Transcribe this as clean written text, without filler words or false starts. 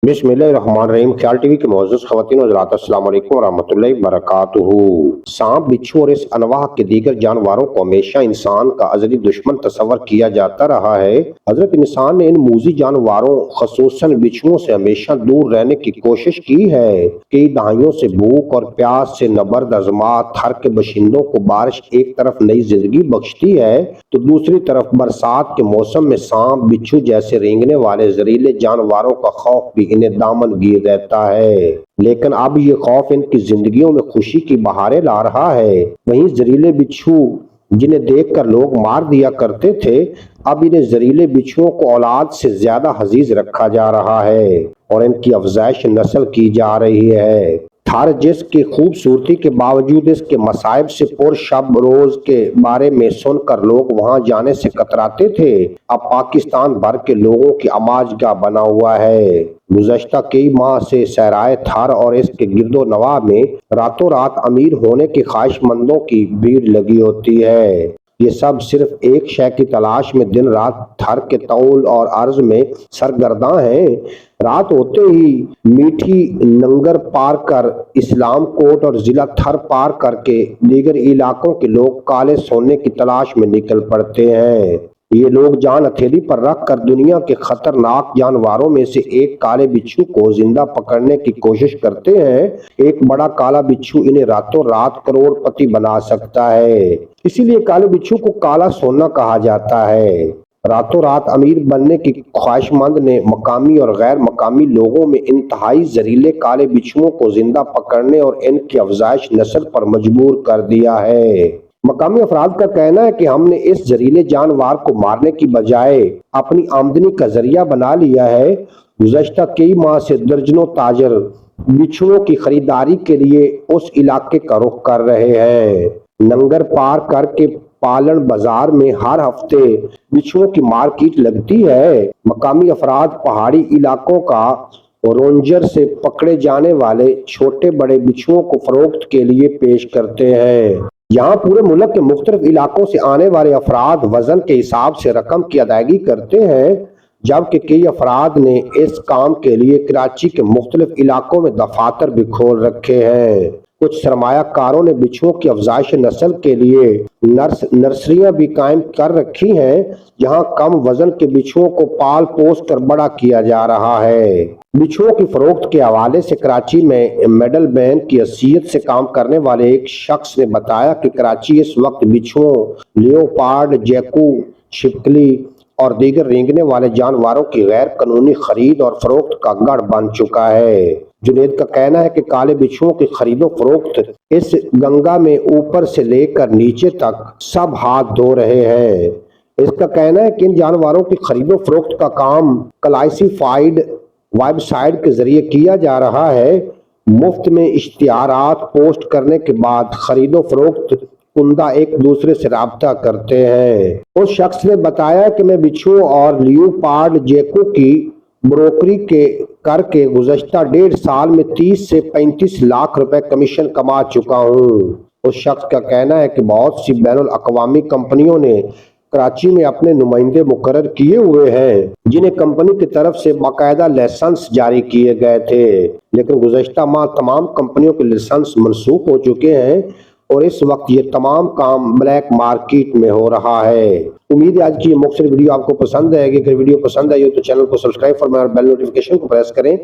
बिस्मिल्लाहिर्रहमानिर्रहीम। ख्याल टीवी के मोअज़्ज़ज़ ख़वातीन और हज़रात, अस्सलाम वालेकुम वरहमतुल्लाहि वबरकातुहू। सांप, बिच्छू और इस अनवाह के दीगर जानवरों को हमेशा इंसान का अज़ली दुश्मन तस्वर किया जाता रहा है। हज़रत इंसान ने इन मूज़ी जानवरों ख़ुसूसन बिच्छुओं से हमेशा दूर रहने की कोशिश की है। कई दहाइयों से भूख और प्यास से नबर्द अज़मात हर के बाशिंदों को बारिश एक तरफ नई जिंदगी बख्शती है तो दूसरी तरफ बरसात के मौसम में सांप, बिच्छू जैसे रेंगने वाले जहरीले जानवरों का खौफ भी इन्हें दामन गिर रहता है। लेकिन अब ये खौफ इनकी जिंदगियों में खुशी की बहारें ला रहा है। वहीं जहरीले बिच्छू जिन्हें देखकर लोग मार दिया करते थे, अब इन्हें जहरीले बिच्छुओं को औलाद से ज्यादा अजीज रखा जा रहा है और इनकी अफजाइश नस्ल की जा रही है। थर जिसकी खूबसूरती के बावजूद इसके मसाइब से पुरशब रोज के बारे में सुनकर लोग वहां जाने से कतराते थे, अब पाकिस्तान भर के लोगों की आमाजगाह बना हुआ है। गुज़श्ता कई माह से सहराए थर और इसके गिरदो नवाह में रातों रात अमीर होने के ख्वाहिशमंदों की भीड़ लगी होती है। ये सब सिर्फ एक शय की तलाश में दिन रात थर के तौल और अर्ज में सरगर्दा हैं। रात होते ही मीठी नंगर पार कर, इस्लाम कोट और जिला थर पार करके दीगर इलाकों के लोग काले सोने की तलाश में निकल पड़ते हैं। ये लोग जान हथेली पर रख कर दुनिया के खतरनाक जानवरों में से एक काले बिच्छू को जिंदा पकड़ने की कोशिश करते हैं। एक बड़ा काला बिच्छू इन्हें रातों रात करोड़पति बना सकता है, इसीलिए काले बिच्छू को काला सोना कहा जाता है। रातों रात अमीर बनने की ख्वाहिशमंद ने मकामी और गैर मकामी लोगों में इंतहाई जहरीले काले बिच्छुओं को जिंदा पकड़ने और इनकी अफजाइश नस्ल पर मजबूर कर दिया है। मकामी अफराद का कहना है कि हमने इस जहरीले जानवर को मारने की बजाय अपनी आमदनी का जरिया बना लिया है। गुज़श्ता कई माह से दर्जनों ताजर बिच्छुओं की खरीदारी के लिए उस इलाके का रुख कर रहे हैं। नंगर पार करके पालन बाजार में हर हफ्ते बिच्छुओं की मार्केट लगती है। मकामी अफराद पहाड़ी इलाकों का रेंजर से पकड़े जाने वाले छोटे बड़े बिच्छुओं को फरोख्त के लिए पेश करते हैं। यहाँ पूरे मुल्क के मुख्तलिफ इलाकों से आने वाले अफराद वजन के हिसाब से रकम की अदायगी करते हैं, जबकि कई अफराद ने इस काम के लिए कराची के मुख्तलिफ इलाकों में दफातर भी खोल रखे हैं। कुछ सरमायाकारों ने बिच्छुओं की अफजाइश नस्ल के लिए नर्सरियां भी कायम कर रखी हैं, जहां कम वजन के बिच्छुओं को पाल पोस कर बड़ा किया जा रहा है। बिच्छुओं की फरोख्त के हवाले से कराची में मेडल मैन की हैसियत से काम करने वाले एक शख्स ने बताया कि कराची इस वक्त बिच्छुओं, लियोपार्ड, जैकू, छिपकली और दीगर रेंगने वाले जानवरों की गैर कानूनी खरीद और फरोख्त का गढ़ बन चुका है। जुनेद का कहना है कि काले बिच्छुओं की खरीदो फरोख्त इस गंगा में ऊपर से लेकर नीचे तक सब हाथ धो रहे हैं। इसका कहना है कि इन जानवरों की खरीदो फरोख्त का काम क्लासिफाइड वेबसाइट के जरिए किया जा रहा है। मुफ्त में इश्तिहारात पोस्ट करने के बाद खरीदो फरोख्त कुंदा एक दूसरे से राब्ता करते हैं। उस शख्स ने बताया कि मैं बिच्छुओं और लियोपार्ड, जैकू की ब्रोकरी के करके गुज़श्ता 1.5 साल में 30 से 35 लाख रुपए कमीशन कमा चुका हूँ। उस शख्स का कहना है कि बहुत सी बैनुल अक़वामी कंपनियों ने कराची में अपने नुमाइंदे मुकर्रर किए हुए हैं, जिन्हें कंपनी की तरफ से बाकायदा लाइसेंस जारी किए गए थे, लेकिन गुज़श्ता माह तमाम कंपनियों के लाइसेंस मनसूख हो चुके हैं और इस वक्त ये तमाम काम ब्लैक मार्केट में हो रहा है। उम्मीद है आज की ये मुख्तलिफ वीडियो आपको पसंद आएगी। अगर वीडियो पसंद आई हो तो चैनल को सब्सक्राइब फरमाएं और बेल नोटिफिकेशन को प्रेस करें